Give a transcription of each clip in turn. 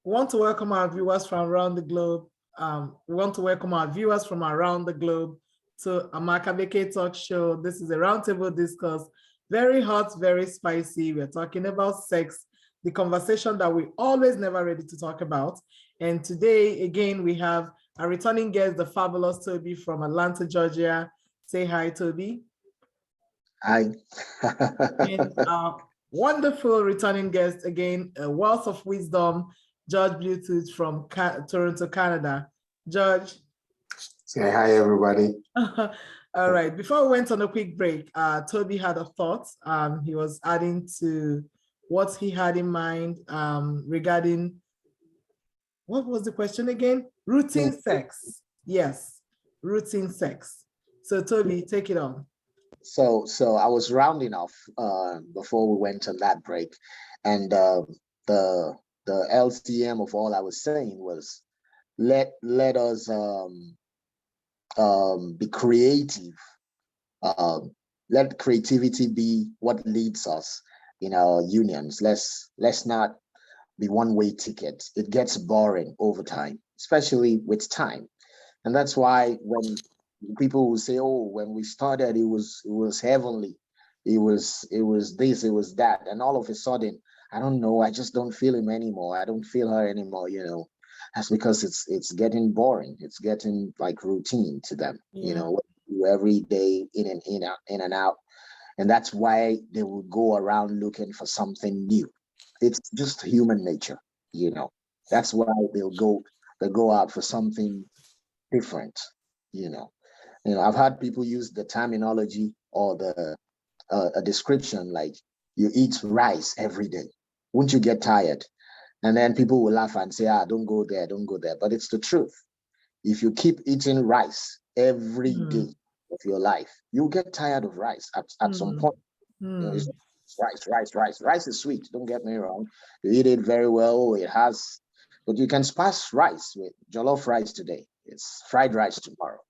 We want to welcome our viewers from around the globe. We want to welcome our viewers from around the globe to Amakabeke Talk Show. This is a roundtable discuss. Very hot, very spicy. We're talking about sex, the conversation that we always never ready to talk about. And today, again, we have a returning guest, the fabulous Toby from Atlanta, Georgia. Say hi, Toby. Hi. And our wonderful returning guest, again, a wealth of wisdom, George Bluetooth from Toronto, Canada. George. Say hi, everybody. All right. Before we went on a quick break, Toby had a thought. He was adding to what he had in mind regarding, what was the question again? Routine sex. Yes, routine sex. So Toby, take it on. So I was rounding off before we went on that break, and the LCM of all I was saying was let us be creative. Let creativity be what leads us in our unions. Let's not be one-way tickets. It gets boring over time, especially with time, and that's why when people will say, "Oh, when we started, it was heavenly, it was this, it was that," and all of a sudden, I don't know, I just don't feel him anymore. I don't feel her anymore. That's because it's getting boring. It's getting like routine to them. Yeah. Every day in and out, and that's why they will go around looking for something new. It's just human nature. That's why they go out for something different. I've had people use the terminology or a description like, you eat rice every day. Won't you get tired? And then people will laugh and say, don't go there, don't go there. But it's the truth. If you keep eating rice every day of your life, you'll get tired of rice at some point. It's rice. Rice is sweet, don't get me wrong. You eat it very well, but you can spice rice with jollof rice today. It's fried rice tomorrow.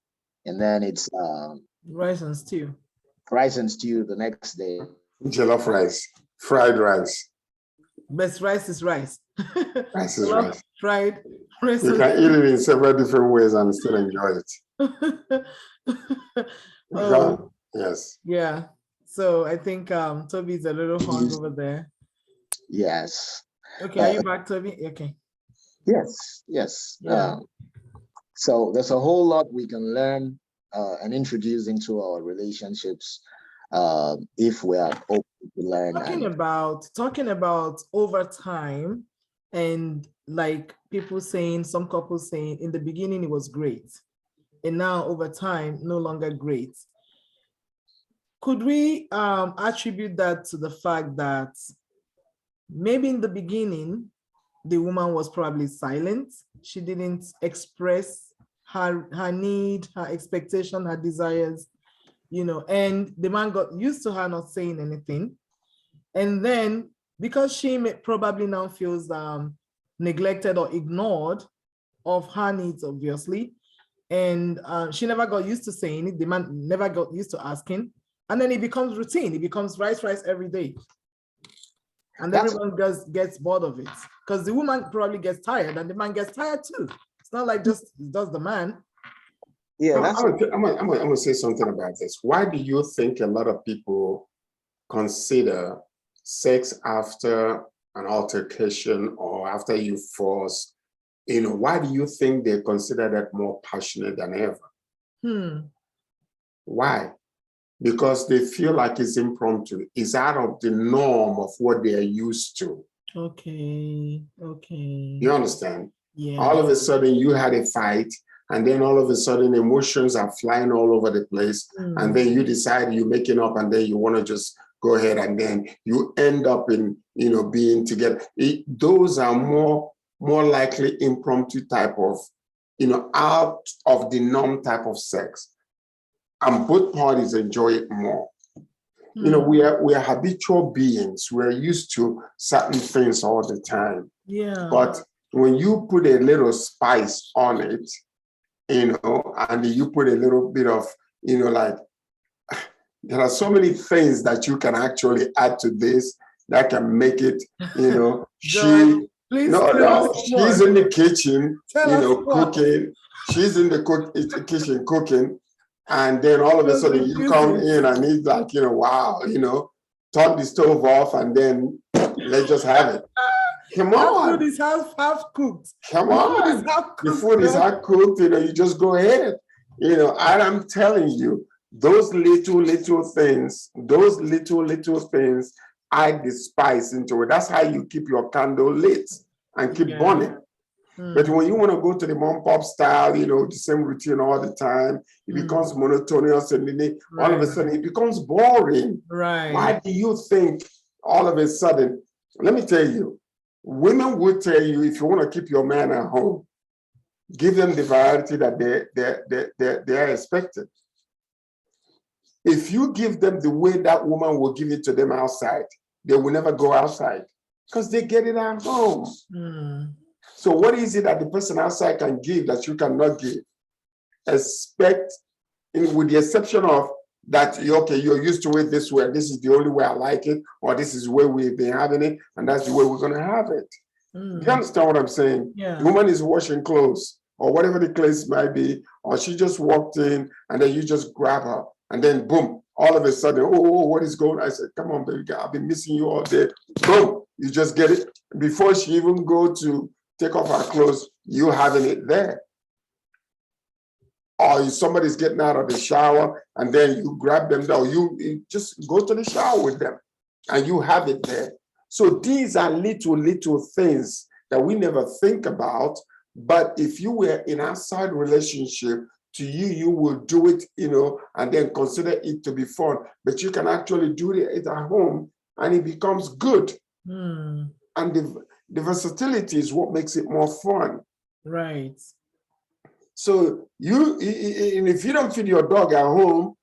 And then it's rice and stew. Rice and stew the next day. Jollof rice, fried rice. Best rice is rice. Rice is rice. Fried rice. You can eat it in several different ways and still enjoy it. Yes. Yeah. So I think Toby's a little hung over there. Yes. Okay, are you back, Toby? Okay. Yes. Yeah. So there's a whole lot we can learn and introduce into our relationships if we are open to learn. Talking about over time, and like people saying, some couples saying in the beginning it was great, and now over time no longer great. Could we attribute that to the fact that maybe in the beginning the woman was probably silent? She didn't express her need, her expectation, her desires, and the man got used to her not saying anything. And then because she probably now feels neglected or ignored of her needs, obviously, and she never got used to saying it, the man never got used to asking, and then it becomes routine. It becomes rice every day. And everyone gets bored of it because the woman probably gets tired and the man gets tired too. It's not like just the man. Yeah, I'm gonna say something about this. Why do you think a lot of people consider sex after an altercation or after you force? Why do you think they consider that more passionate than ever? Why? Because they feel like it's impromptu. It's out of the norm of what they are used to. Okay. You understand? Yeah. All of a sudden you had a fight, and then all of a sudden emotions are flying all over the place. And then you decide you're making up, and then you want to just go ahead, and then you end up in, being together. Those are more likely impromptu type of, out of the norm type of sex. And both parties enjoy it more. We are habitual beings. We're used to certain things all the time. Yeah. But when you put a little spice on it, and you put a little bit of, like, there are so many things that you can actually add to this that can make it, George, Please No, tell us no, more. she's in the kitchen, Tell us more. cooking. She's in the kitchen cooking. And then all of a Don't sudden you come confuse in and it's like, wow, turn the stove off and then let's just have it. Come That food on. is half cooked. Come The food is on. half The cooked. food is half cooked, you just go ahead. And I'm telling you, those little things, I despise into it. That's how you keep your candle lit and keep burning. But when you want to go to the mom pop style, the same routine all the time, it becomes monotonous, and then all of a sudden it becomes boring. Right. Why do you think all of a sudden? Let me tell you, women will tell you, if you want to keep your man at home, give them the variety that they are expected. If you give them the way that woman will give it to them outside, they will never go outside because they get it at home. So what is it that the person outside can give that you cannot give? Expect, with the exception of that, you're used to it this way. This is the only way I like it, or this is the way we've been having it, and that's the way we're going to have it. You understand what I'm saying? Yeah. The woman is washing clothes, or whatever the case might be, or she just walked in, and then you just grab her, and then boom, all of a sudden, oh, what is going on? I said, come on, baby, I've been missing you all day. Boom, you just get it. Before she even go to take off her clothes, you having it there. Or somebody's getting out of the shower and then you grab them down. You just go to the shower with them and you have it there. So these are little things that we never think about. But if you were in an outside relationship, to you will do it, and then consider it to be fun. But you can actually do it at home and it becomes good. And the versatility is what makes it more fun. Right. So if you don't feed your dog at home,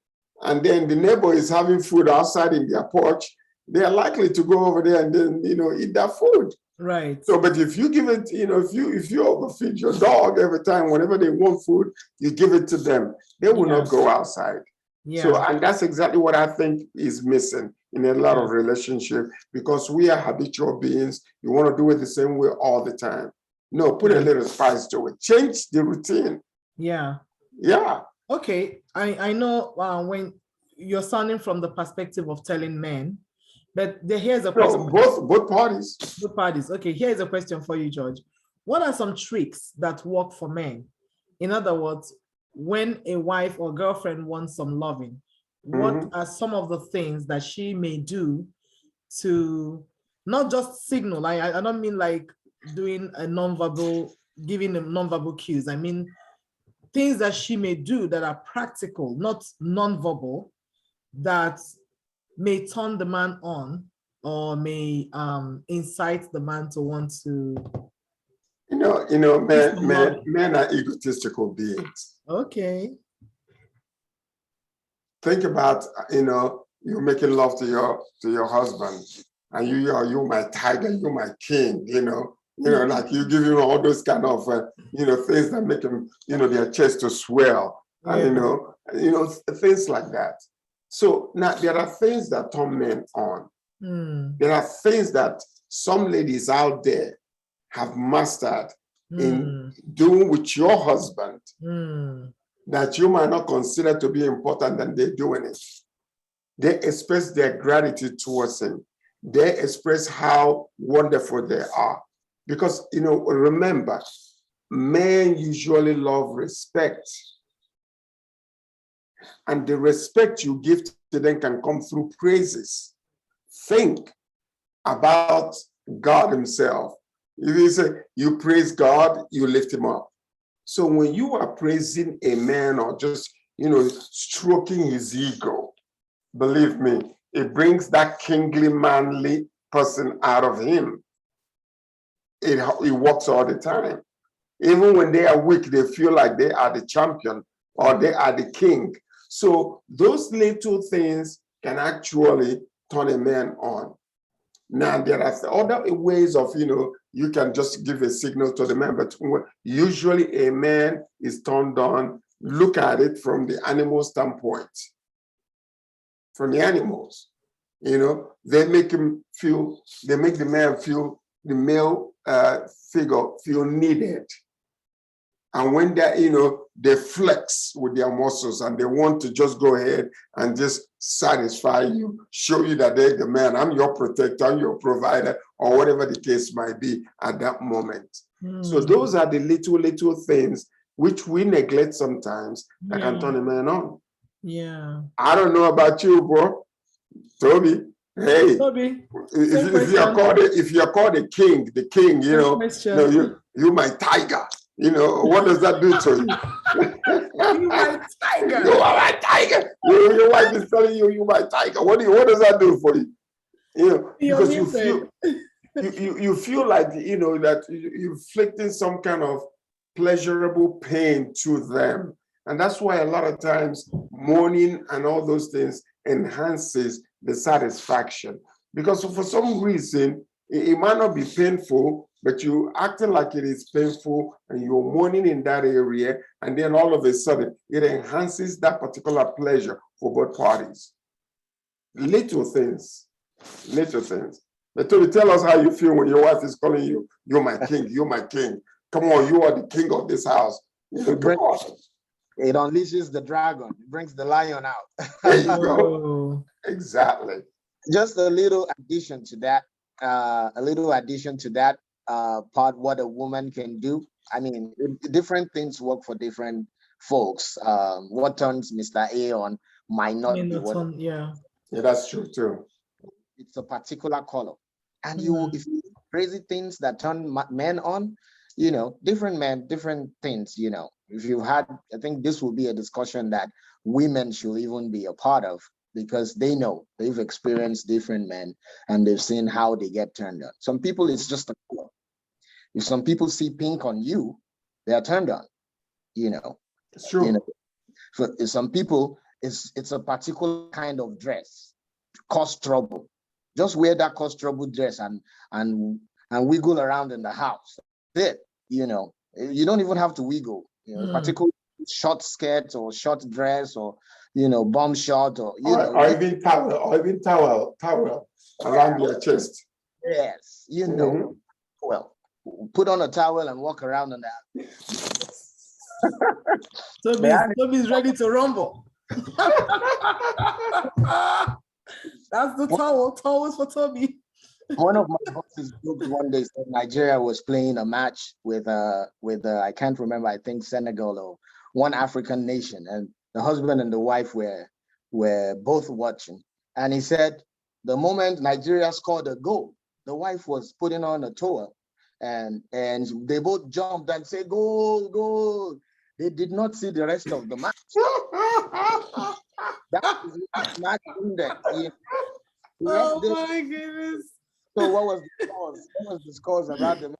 and then the neighbor is having food outside in their porch, they are likely to go over there and then eat that food. Right. So, but if you give it, if you overfeed your dog every time, whenever they want food, you give it to them, they will not go outside. Yeah. So, and that's exactly what I think is missing in a lot of relationships, because we are habitual beings. You want to do it the same way all the time. No, put a little spice to it. Change the routine. Yeah. Yeah. Okay. I know when you're sounding from the perspective of telling men, but here's a question. Both parties. Both parties. Okay, here's a question for you, George. What are some tricks that work for men? In other words, when a wife or girlfriend wants some loving, what are some of the things that she may do to not just signal? I don't mean like doing a nonverbal, giving them nonverbal cues. I mean things that she may do that are practical, not nonverbal, that may turn the man on or may incite the man to want to. Men are egotistical beings. Okay. Think about, you're making love to your husband, and you're my tiger, you're my king, like you give him all those kind of things that make him, their chest to swell, and things like that. So now there are things that turn men on. There are things that some ladies out there have mastered in doing with your husband that you might not consider to be important, and they're doing it. They express their gratitude towards him. They express how wonderful they are. Because, remember, men usually love respect. And the respect you give to them can come through praises. Think about God himself. If you say you praise God, you lift him up. So when you are praising a man or just, stroking his ego, believe me, it brings that kingly, manly person out of him. It works all the time. Even when they are weak, they feel like they are the champion or they are the king. So those little things can actually turn a man on. Now, there are other ways of, you can just give a signal to the man, but usually a man is turned on. Look at it from the animal standpoint. From the animals, they make the man feel, the male figure feel needed. And when they, they flex with their muscles and they want to just go ahead and just satisfy you, show you that they're the man, I'm your protector, I'm your provider, or whatever the case might be at that moment. So those are the little things which we neglect sometimes that can turn a man on. Yeah. I don't know about you, bro. Toby. Hey, Toby, if you are called the king, you my tiger. What does that do to you? You my tiger. You are my tiger. Your wife is telling you, you my tiger. What does that do for you? Because you feel like that you're inflicting some kind of pleasurable pain to them. And that's why a lot of times mourning and all those things enhances the satisfaction. Because for some reason, it might not be painful, but you acting like it is painful and you're mourning in that area. And then all of a sudden, it enhances that particular pleasure for both parties. Little things. But to tell us how you feel when your wife is calling you, you're my king, you're my king. Come on, you are the king of this house. It unleashes the dragon, it brings the lion out. There you go. Exactly. Just a little addition to that, part, what a woman can do. I mean, different things work for different folks. What turns Mr. A on might not be what. Yeah, that's true too. It's a particular color. And if you crazy things that turn men on, different men, different things, if you had, I think this will be a discussion that women should even be a part of, because they've experienced different men and they've seen how they get turned on. Some people, it's just a color. If some people see pink on you, they are turned on, It's true. For some people, it's a particular kind of dress, cause trouble. Just wear that cause trouble dress and wiggle around in the house. That's it, you don't even have to wiggle. Particular short skirt or short dress or bomb short or even towel around your chest. Yes, well, put on a towel and walk around on that. Toby's ready to rumble. That's the towels for Toby. One of my bosses joked one day said Nigeria was playing a match with I can't remember, I think Senegal or one African nation, and the husband and the wife were both watching. And he said the moment Nigeria scored a goal, the wife was putting on a towel and they both jumped and said, goal, goal. They did not see the rest of the match. That is match index. Oh my goodness. So what was the cause? What was the cause about the match?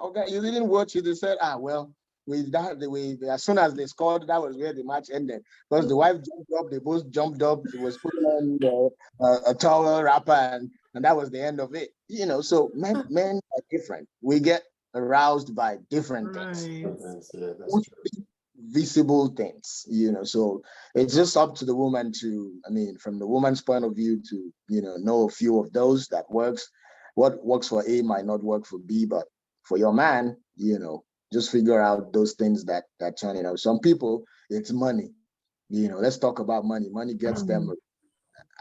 Okay, you didn't watch it. They said, well, as soon as they scored, that was where the match ended. Because the wife jumped up, they both jumped up. She was putting on a towel wrapper, and that was the end of it. So men are different. We get aroused by different things. Yeah, that's true. Visible things, so it's just up to the woman to, from the woman's point of view, to know a few of those that works. What works for A might not work for B, but for your man, just figure out those things that turn. Some people, it's money. Let's talk about money. Money gets them.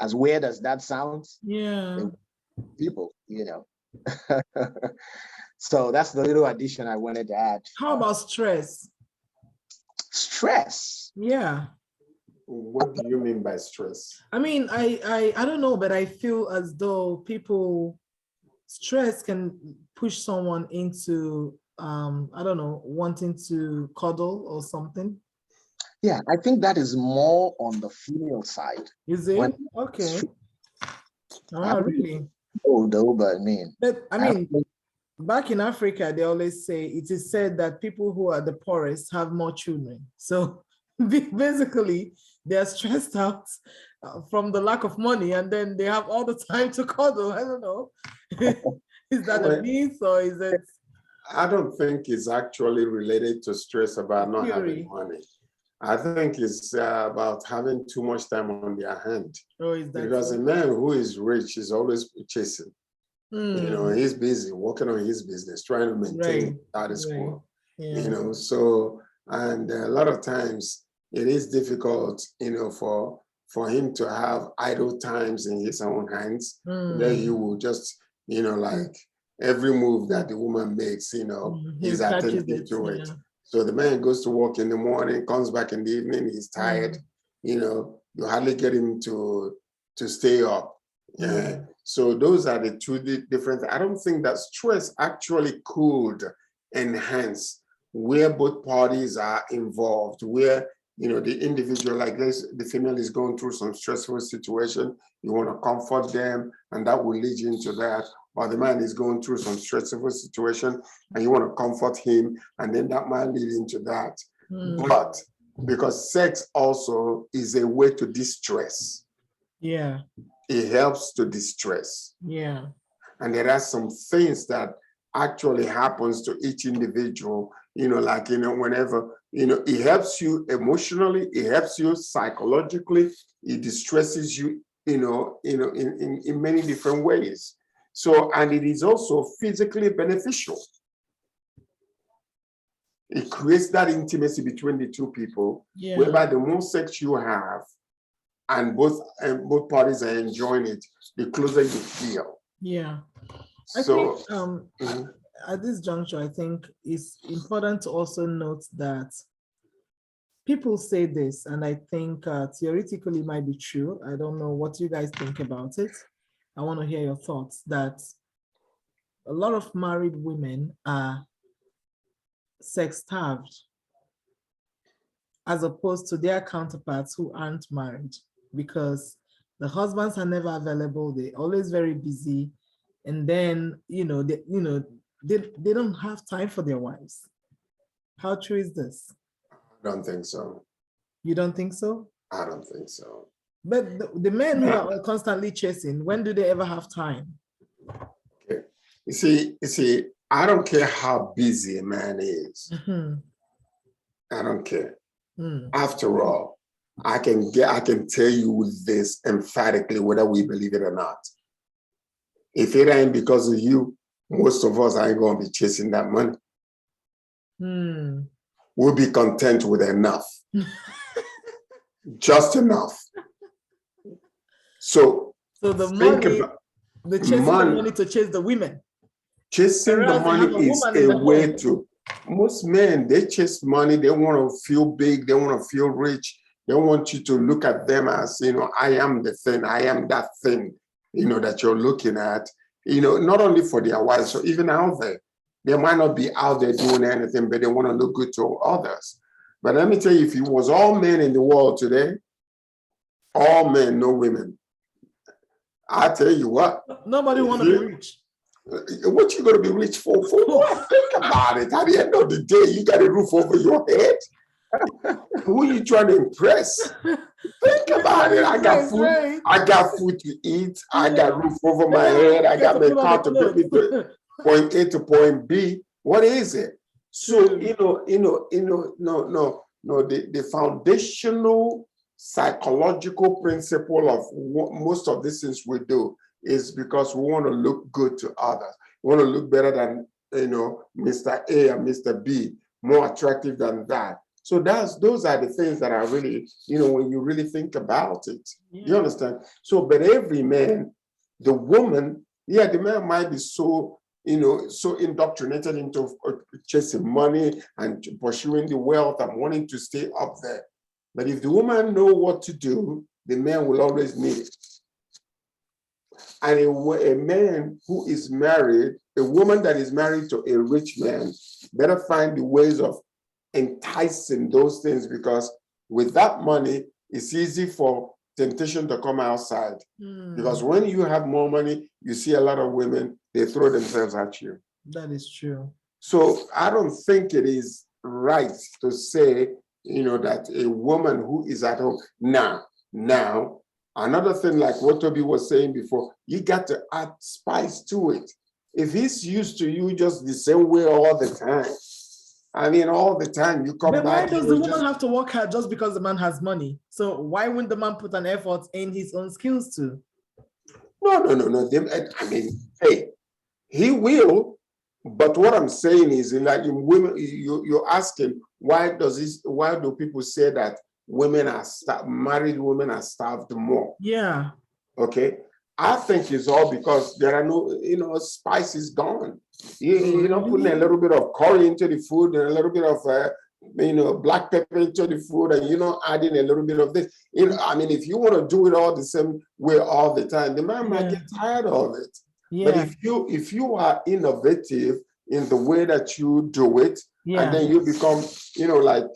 As weird as that sounds, people, So that's the little addition I wanted to add. How about stress? Stress. Yeah. What do you mean by stress? I don't know, but I feel as though stress can push someone into wanting to cuddle or something. Yeah, I think that is more on the female side. Is it? Okay. Really? Though, but back in Africa, they always say, it is said that people who are the poorest have more children. So basically, they're stressed out from the lack of money, and then they have all the time to cuddle. I don't know. Is that a myth, or is it? I don't think it's actually related to stress about not having money. I think it's about having too much time on their hand. Oh, is that because a man who is rich is always chasing. You know, he's busy working on his business, trying to maintain status quo. You know, so, and a lot of times it is difficult, you know, for him to have idle times in his own hands. Then he will just, you know, like every move that the woman makes, you know, he's attentive to it. So the man goes to work in the morning, comes back in the evening, he's tired. You know, you hardly get him to stay up. Yeah. So those are the two different. I don't think that stress actually could enhance where both parties are involved, where, you know, the individual, like this, the female is going through some stressful situation, you want to comfort them, and that will lead you into that. Or the man is going through some stressful situation, and you want to comfort him, and then that might lead into that. But because sex also is a way to distress. Yeah. It helps to distress. Yeah. And there are some things that actually happens to each individual, you know, like, you know, whenever, you know, it helps you emotionally, it helps you psychologically, it distresses you, in many different ways. So, and it is also physically beneficial. It creates that intimacy between the two people, whereby the more sex you have, and both parties are enjoying it, the closer you feel. Yeah. So, I think, at this juncture, I think it's important to also note that people say this, and I think theoretically it might be true. I don't know what you guys think about it. I want to hear your thoughts, that a lot of married women are sex-starved as opposed to their counterparts who aren't married, because the husbands are never available, they're always very busy, and then they don't have time for their wives. How true is this? I don't think so. You don't think so? I don't think so. But the men who are constantly chasing, when do they ever have time? Okay. You see, I don't care how busy a man is. I don't care. After all, I can tell you this emphatically, whether we believe it or not. If it ain't because of you, most of us ain't gonna be chasing that money. We'll be content with enough. Just enough. So the money, the chasing the money to chase the women. Chasing the money is a way to. Most men, they chase money. They want to feel big. They want to feel rich. They want you to look at them as, I am the thing. I am that thing, that you're looking at. Not only for their wives, so even out there, they might not be out there doing anything, but they want to look good to others. But let me tell you, if it was all men in the world today, all men, no women, I tell you what. Nobody want to be rich. What you going to be rich for? For what? Think about it. At the end of the day, you got a roof over your head. Who are you trying to impress? Think about it. I got food. Right. I got food to eat. I got roof over my head. I got my car to get me to point A to point B. What is it? So the foundational psychological principle of what most of these things we do is because we want to look good to others. We want to look better than Mr. A and Mr. B, more attractive than that. So those are the things that are really, when you really think about it, you understand? So, but every man, the woman, the man might be so indoctrinated into chasing money and pursuing the wealth and wanting to stay up there. But if the woman know what to do, the man will always need it. And a man who is married, a woman that is married to a rich man, better find the ways of enticing those things, because with that money, it's easy for temptation to come outside. Because when you have more money, you see a lot of women, they throw themselves at you. That is true. So I don't think it is right to say, that a woman who is at home now, another thing, like what Toby was saying before, you got to add spice to it. If he's used to you just the same way all the time, all the time you come but back. Why does the woman have to work hard just because the man has money? So why wouldn't the man put an effort in his own skills too? No. Hey, He will, but what I'm saying is, like in women, you're asking why do people say that women are married women are starved more? Yeah. Okay. I think it's all because there are no, spice is gone. You're not putting a little bit of curry into the food and a little bit of, black pepper into the food, and you're not adding a little bit of this. I mean, if you want to do it all the same way all the time, the man might get tired of it. But if you are innovative in the way that you do it, and then you become, like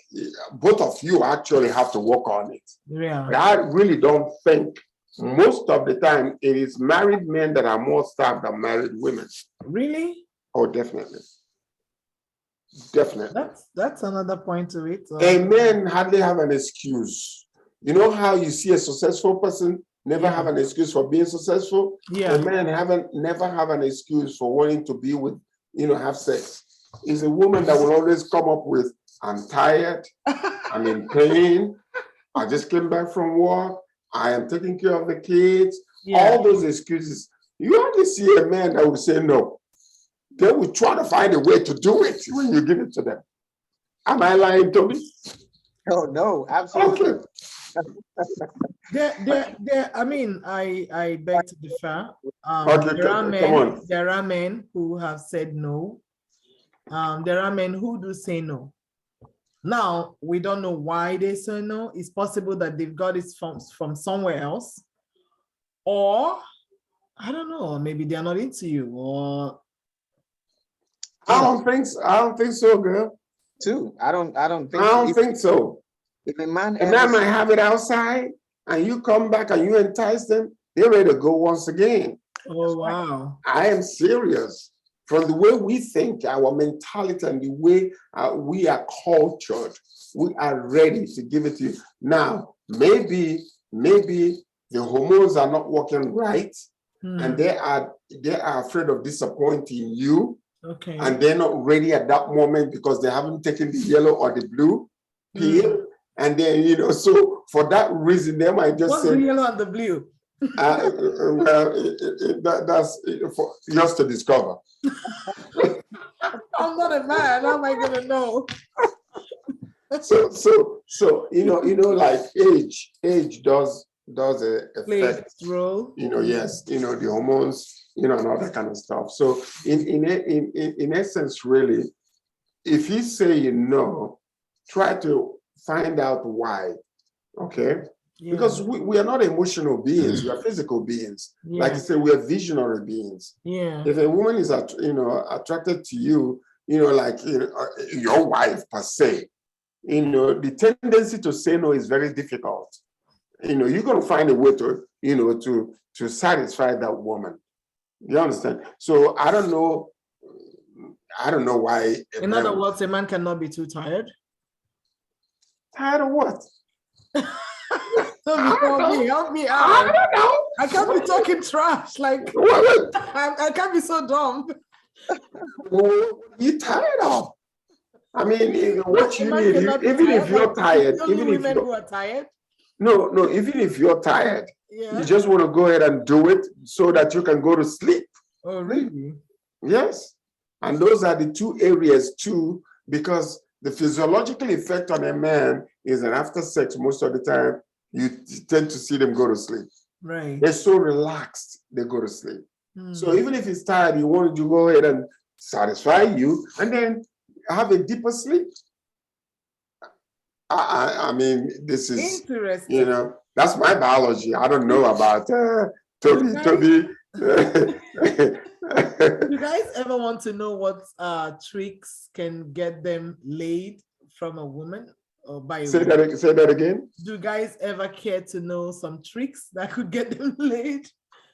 both of you actually have to work on it. Yeah. I really don't think most of the time it is married men that are more starved than married women. Really? Oh, definitely. Definitely. That's another point to it. A man hardly have an excuse. You know how you see a successful person never have an excuse for being successful? Yeah. A man never have an excuse for wanting to be with, have sex. It's a woman that will always come up with, I'm tired, I'm in pain, I just came back from work, I am taking care of the kids, all those excuses. You hardly see a man that will say no. They will try to find a way to do it when you give it to them. Am I lying, Toby? Oh, no, absolutely. Okay. I mean, I beg to differ. There are men who have said no. There are men who do say no. Now, we don't know why they say no. It's possible that they've got it from somewhere else. Or, I don't know, maybe they're not into you. Or I don't think so, girl. Too. I don't think I don't think so. If a man might have it outside and you come back and you entice them, they're ready to go once again. Oh, wow. I am serious. From the way we think, our mentality, and the way we are cultured, we are ready to give it to you. Now, maybe the hormones are not working right, and they are afraid of disappointing you. Okay. And they're not ready at that moment because they haven't taken the yellow or the blue pill. And then, so for that reason, they might just say, what's the yellow and the blue? That's for just to discover. I'm not a man. How am I gonna know? So like age does affect role. Yes, the hormones, and all that kind of stuff. So in essence, really, if he's saying no, try to find out why. Okay. Yeah. Because we are not emotional beings, we are physical beings. Yeah. Like you say, we are visionary beings. Yeah. If a woman is attracted to you, like your wife per se, the tendency to say no is very difficult. You're gonna find a way to to satisfy that woman. You understand? So I don't know why. In other words, a man cannot be too tired. Tired of what? Help me out. I don't know. I can't be talking trash. Like I can't be so dumb. What are you tired of? I mean, what you need, even if you're tired, even if women who are tired. No, even if you're tired, you just want to go ahead and do it so that you can go to sleep. Oh, really? Yes. And those are the two areas too, because the physiological effect on a man is that after sex, most of the time, you tend to see them go to sleep. Right. They're so relaxed, they go to sleep. So even if he's tired, he wanted to go ahead and satisfy you and then have a deeper sleep. I mean, this is interesting. That's my biology. I don't know about Toby. You guys ever want to know what tricks can get them laid from a woman or by a woman? Say that again. Do you guys ever care to know some tricks that could get them laid?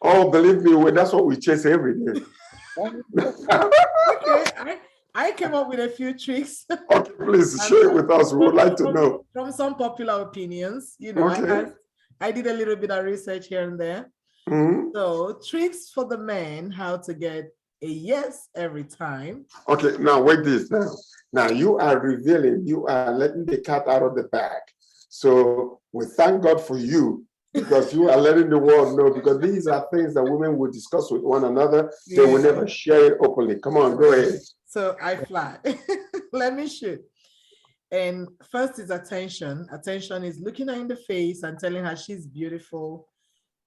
Oh, believe me, that's what we chase every day. Okay, I came up with a few tricks. Okay, please share it with us. We would like to know. From some popular opinions, okay. I did a little bit of research here and there. So tricks for the men, how to get a yes every time. Okay, now wait this now. Now you are revealing, you are letting the cat out of the bag. So we thank God for you because you are letting the world know, because these are things that women will discuss with one another. They will never share it openly. Come on, go ahead. So I fly. Let me shoot. And first is attention. Attention is looking her in the face and telling her she's beautiful.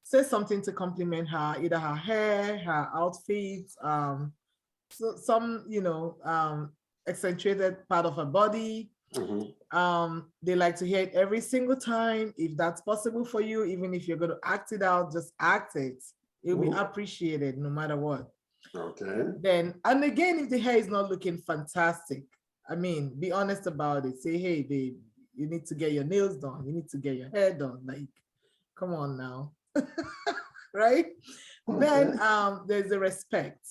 Say something to compliment her, either her hair, her outfit, so some, accentuated part of her body. They like to hear it every single time. If that's possible for you, even if you're going to act it out, just act it. It'll be appreciated no matter what. Okay. Then, and again, if the hair is not looking fantastic, I mean, be honest about it. Say, hey, babe, you need to get your nails done. You need to get your hair done. Like, come on now. Right? Okay. Then there's the respect.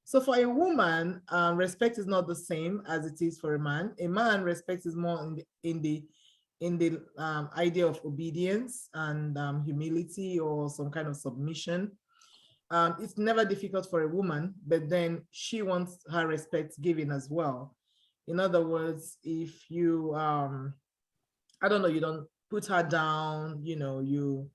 So for a woman, respect is not the same as it is for a man. A man, respect is more in the idea of obedience and humility or some kind of submission. It's never difficult for a woman, but then she wants her respect given as well. In other words, if you, I don't know, you don't put her down, you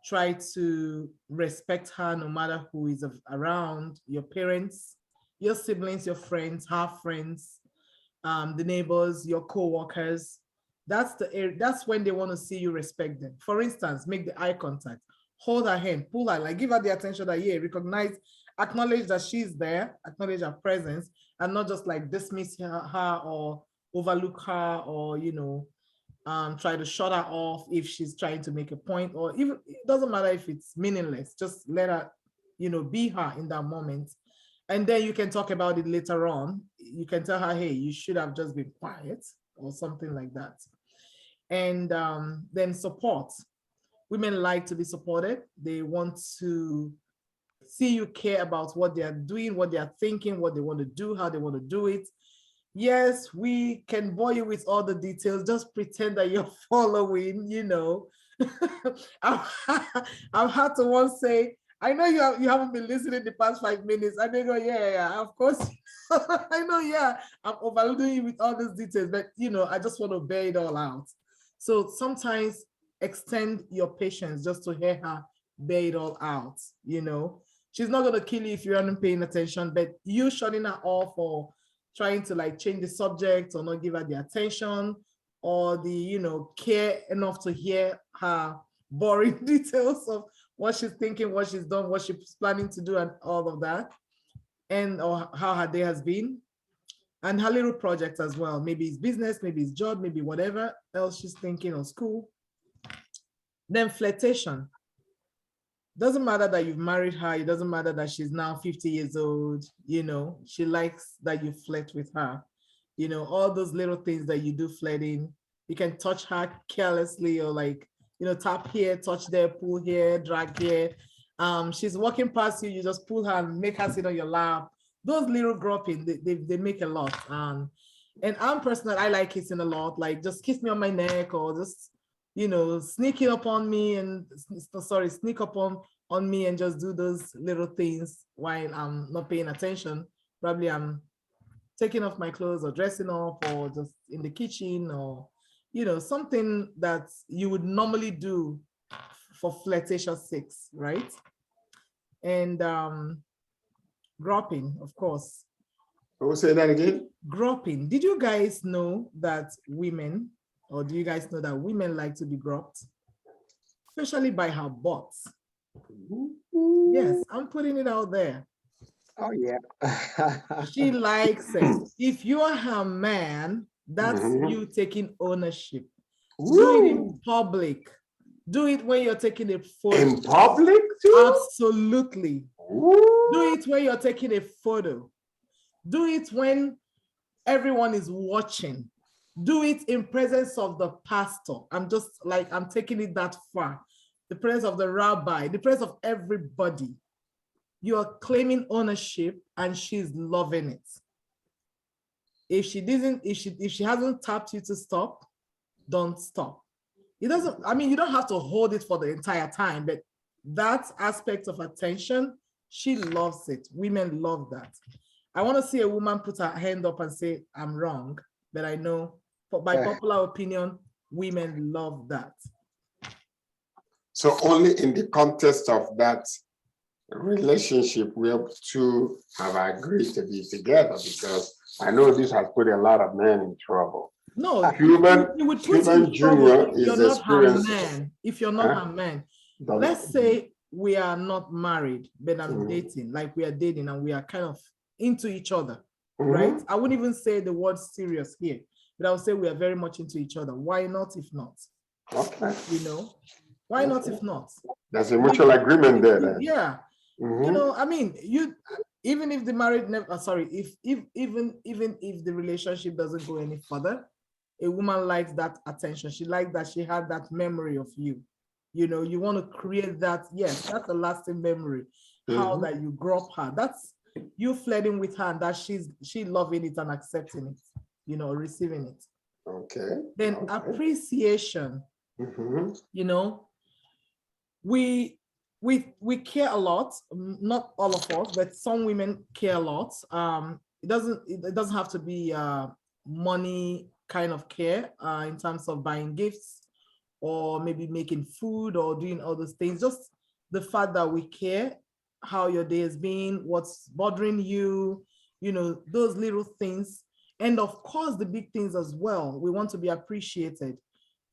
try to respect her no matter who is around, your parents, your siblings, your friends, her friends, the neighbors, your co-workers. That's when they want to see you respect them. For instance, make the eye contact, hold her hand, pull her, like give her the attention that, yeah, recognize, acknowledge that she's there, acknowledge her presence, and not just like dismiss her or overlook her or, try to shut her off if she's trying to make a point, or even, it doesn't matter if it's meaningless, just let her, be her in that moment. And then you can talk about it later on. You can tell her, hey, you should have just been quiet or something like that. And then support. Women like to be supported. They want to see you care about what they are doing, what they are thinking, what they want to do, how they want to do it. Yes, we can bore you with all the details. Just pretend that you're following, I've had to once say, I know you haven't been listening the past 5 minutes. And they go, yeah, of course. I know, yeah, I'm overloading you with all these details, but I just want to bear it all out. So sometimes extend your patience just to hear her bear it all out. She's not going to kill you if you aren't paying attention, but you shutting her off or trying to like change the subject or not give her the attention or the, care enough to hear her boring details of what she's thinking, what she's done, what she's planning to do, and all of that, and or how her day has been, and her little projects as well. Maybe it's business, maybe it's job, maybe whatever else she's thinking, or school. Then flirtation. Doesn't matter that you've married her. It doesn't matter that she's now 50 years old. She likes that you flirt with her. All those little things that you do flirting. You can touch her carelessly or like, tap here, touch there, pull here, drag here. She's walking past you, you just pull her and make her sit on your lap. Those little groping, they make a lot. And I'm personal, I like kissing a lot. Like just kiss me on my neck or just, sneaking up on me and sneak up on me and just do those little things while I'm not paying attention. Probably I'm taking off my clothes or dressing up or just in the kitchen or, something that you would normally do for flirtatious sex, right? And groping, of course. I will say that again. Groping. Did you guys know that women, or do you guys know that women like to be groped? Especially by her butts. Yes, I'm putting it out there. Oh, yeah. She likes it. If you are her man, that's you taking ownership. Do it in public. Do it when you're taking a photo. In public too? Absolutely. Do it when you're taking a photo. Do it when everyone is watching. Do it in presence of the pastor. I'm taking it that far. The presence of the rabbi, the presence of everybody. You are claiming ownership and she's loving it. If she hasn't tapped you to stop, don't stop. It doesn't, you don't have to hold it for the entire time, but that aspect of attention, she loves it. Women love that. I want to see a woman put her hand up and say, I'm wrong, but I know, by popular opinion, women love that. So only in the context of that relationship will two have agreed to be together, because I know this has put a lot of men in trouble. No, Cuban you would put in Junior trouble if is you're not her experiencing. man. If you're not her man, let's say we are not married, but I'm dating, like we are dating and we are kind of into each other, right? I wouldn't even say the word serious here, but I would say we are very much into each other. Why not if not? Okay. You know, why not if not? There's a mutual agreement there then. Yeah. You know, I mean, even if the marriage never, sorry, even if the relationship doesn't go any further, a woman likes that attention. She likes that she had that memory of you. You know, you want to create that. Yes, that's a lasting memory. How that you grew up her. That's you flirting with her and that she loving it and accepting it, you know, receiving it. Okay. Then appreciation, you know, we care a lot, not all of us, but some women care a lot. It doesn't have to be money kind of care in terms of buying gifts or maybe making food or doing all those things. Just the fact that we care how your day has been, what's bothering you, you know, those little things. And of course, the big things as well. We want to be appreciated.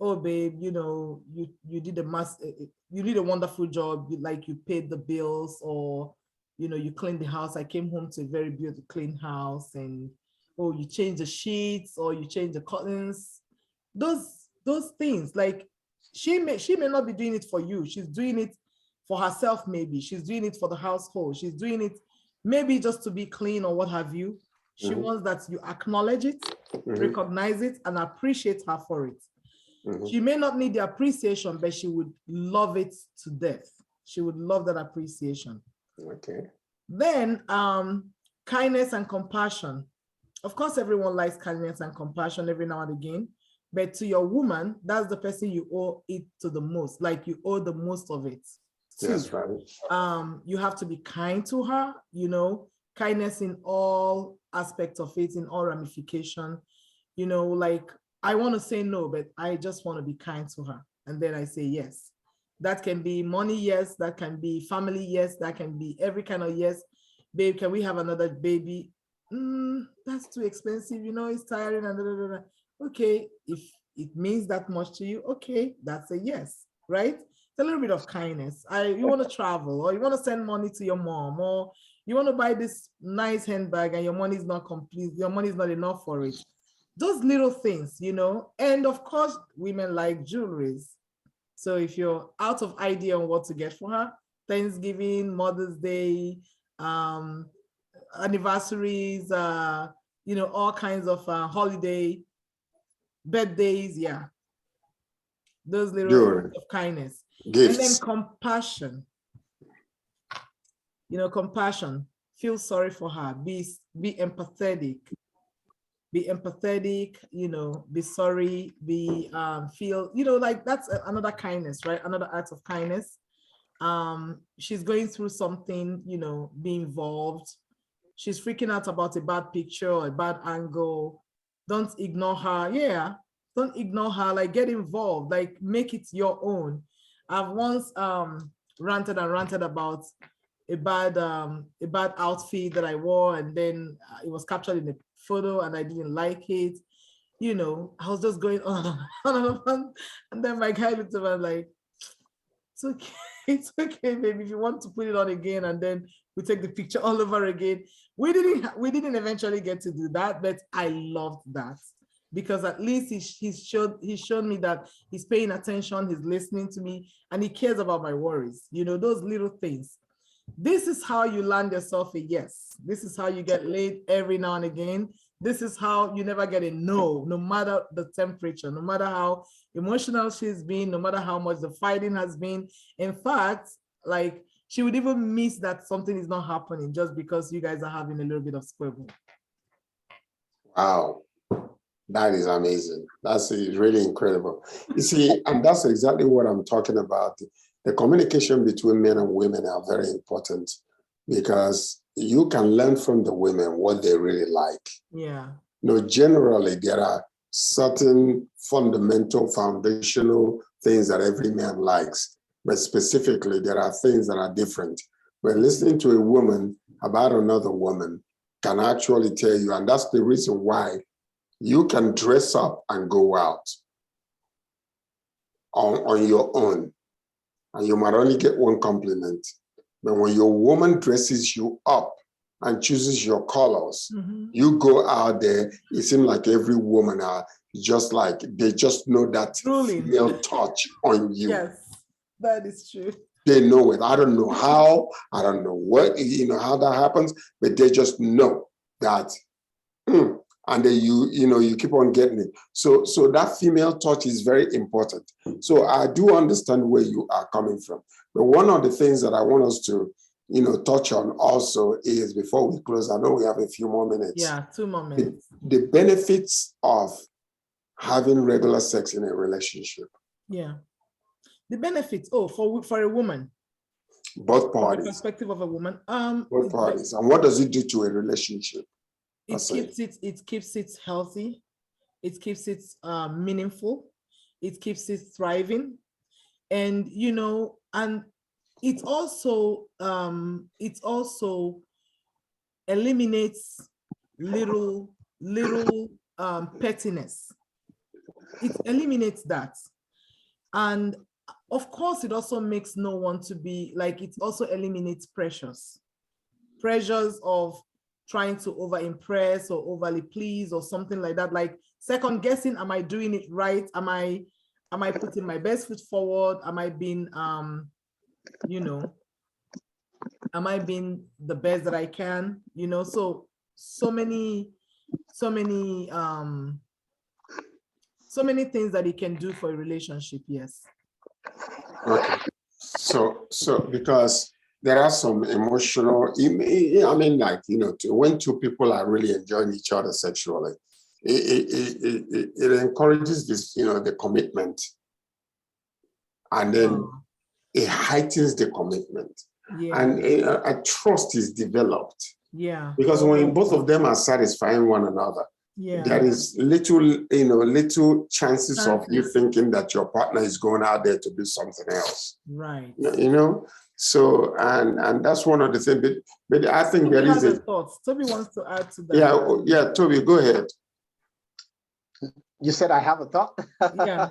Oh, babe, you know, you did a wonderful job. You paid the bills, or you know, you cleaned the house. I came home to a very beautiful clean house, and oh, you changed the sheets or you changed the curtains. Those things, like she may not be doing it for you. She's doing it for herself. Maybe she's doing it for the household. She's doing it maybe just to be clean or what have you. She wants that you acknowledge it, recognize it, and appreciate her for it. She may not need the appreciation, but she would love it to death. She would love that appreciation. Okay. Then kindness and compassion. Of course, everyone likes kindness and compassion every now and again, but to your woman, that's the person you owe it to the most. Like you owe the most of it. That's right. You have to be kind to her, you know, kindness in all aspects of it, in all ramification. You know, like I want to say no, but I just want to be kind to her. And then I say yes. That can be money, yes. That can be family, yes. That can be every kind of yes. Babe, can we have another baby? That's too expensive, you know, it's tiring. And okay, if it means that much to you, okay, that's a yes, right? It's a little bit of kindness. You want to travel, or you want to send money to your mom, or you want to buy this nice handbag and your money is not complete, your money is not enough for it. Those little things, you know. And of course, women like jewelries. So if you're out of idea on what to get for her, Thanksgiving, Mother's Day, anniversaries, you know, all kinds of holiday, birthdays, yeah. Those little acts of kindness. Gifts. And then compassion. You know, compassion. Feel sorry for her. Be empathetic. Be empathetic, you know, be sorry, feel, you know, like that's another kindness, right? Another act of kindness. She's going through something, you know, be involved. She's freaking out about a bad picture or a bad angle. Don't ignore her. Yeah, don't ignore her. Like get involved, like make it your own. I've once ranted about a bad outfit that I wore, and then it was captured in a photo and I didn't like it. You know, I was just going on and on. And then my guy looked at me and like, it's okay, it's okay, baby. If you want to put it on again, and then we take the picture all over again. We didn't eventually get to do that, but I loved that because at least he's shown me that he's paying attention, he's listening to me, and he cares about my worries. You know, those little things. This is how you land yourself a yes. This is how you get laid every now and again. This is how you never get a no, no matter the temperature, no matter how emotional she's been, no matter how much the fighting has been. In fact, like she would even miss that something is not happening just because you guys are having a little bit of squabble. Wow. That is amazing. That's really incredible. You see, and that's exactly what I'm talking about. The communication between men and women are very important because you can learn from the women what they really like. Yeah. You know, generally, there are certain fundamental, foundational things that every man likes. but specifically there are things that are different. But listening to a woman about another woman can actually tell you, and that's the reason why you can dress up and go out on your own, and you might only get one compliment. But when your woman dresses you up and chooses your colors, you go out there, it seems like every woman are just like, they just know that female touch on you. Yes, that is true. They know it. I don't know how, I don't know what, how that happens, but they just know that. And then you keep on getting it. So that female touch is very important. So I do understand where you are coming from. But one of the things that I want us to, touch on also is, before we close, I know we have a few more minutes. Yeah, 2 more minutes. The benefits of having regular sex in a relationship. Yeah. The benefits, for a woman. Both parties. From the perspective of a woman. Both parties. And what does it do to a relationship? It keeps it healthy. It keeps it meaningful. It keeps it thriving. And and it also eliminates little pettiness. It eliminates that. And of course, it also makes no one to be like, it also eliminates pressures of trying to over impress or overly please or something like that. Like second guessing, am I doing it right? Am I putting my best foot forward? Am I being, am I being the best that I can? So many things that it can do for a relationship. Yes. Okay. So because there are some emotional, when two people are really enjoying each other sexually, it encourages this, the commitment. And then it heightens the commitment. Yeah. And a trust is developed. Yeah. Because when both of them are satisfying one another, there is little chances of you thinking that your partner is going out there to do something else. Right. So, and that's one of the things, but I think Toby there is a thought. Toby wants to add to that. Yeah, Toby, go ahead. You said I have a thought? Yeah,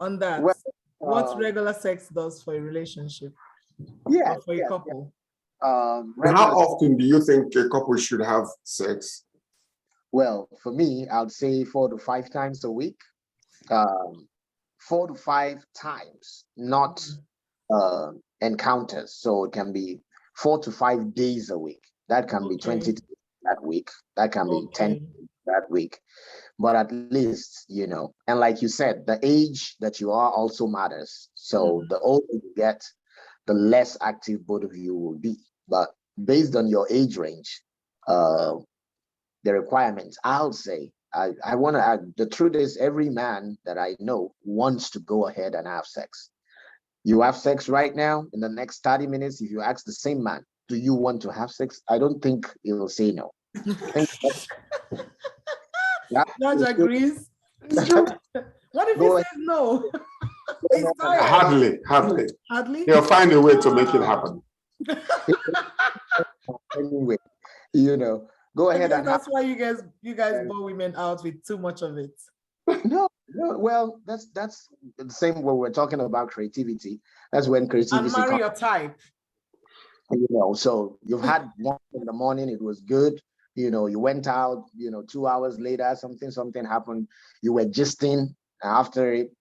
on that. Well, what regular sex does for a relationship? Yeah. Or for a couple. How often do you think a couple should have sex? Well, for me, I'd say 4 to 5 times a week. 4 to 5 times, not encounters. So it can be 4 to 5 days a week. That can be 20 that week. That can be 10 that week. But at least, and like you said, the age that you are also matters. So the older you get, the less active both of you will be. But based on your age range, the requirements, I'll say, I want to add, the truth is every man that I know wants to go ahead and have sex. You have sex right now, in the next 30 minutes, if you ask the same man, do you want to have sex? I don't think he will say no. George agrees. What if he says no? Hardly. He'll find a way to make it happen. Anyway, go ahead and that's why you guys bore women out with too much of it. No, well, that's the same when we're talking about creativity. That's when creativity and marry your type. So you've had one in the morning, it was good. You went out, 2 hours later, something happened. You were gisting after it,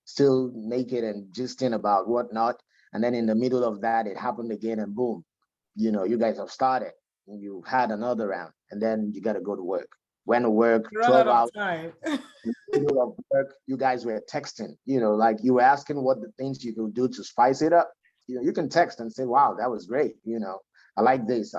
still naked and gisting about whatnot. And then in the middle of that, it happened again, and boom, you guys have started. You had another round, and then you got to go to work. Went to work, 12 hours. Time. Middle of work, you guys were texting. Like you were asking what the things you could do to spice it up. You can text and say, "Wow, that was great." I like this.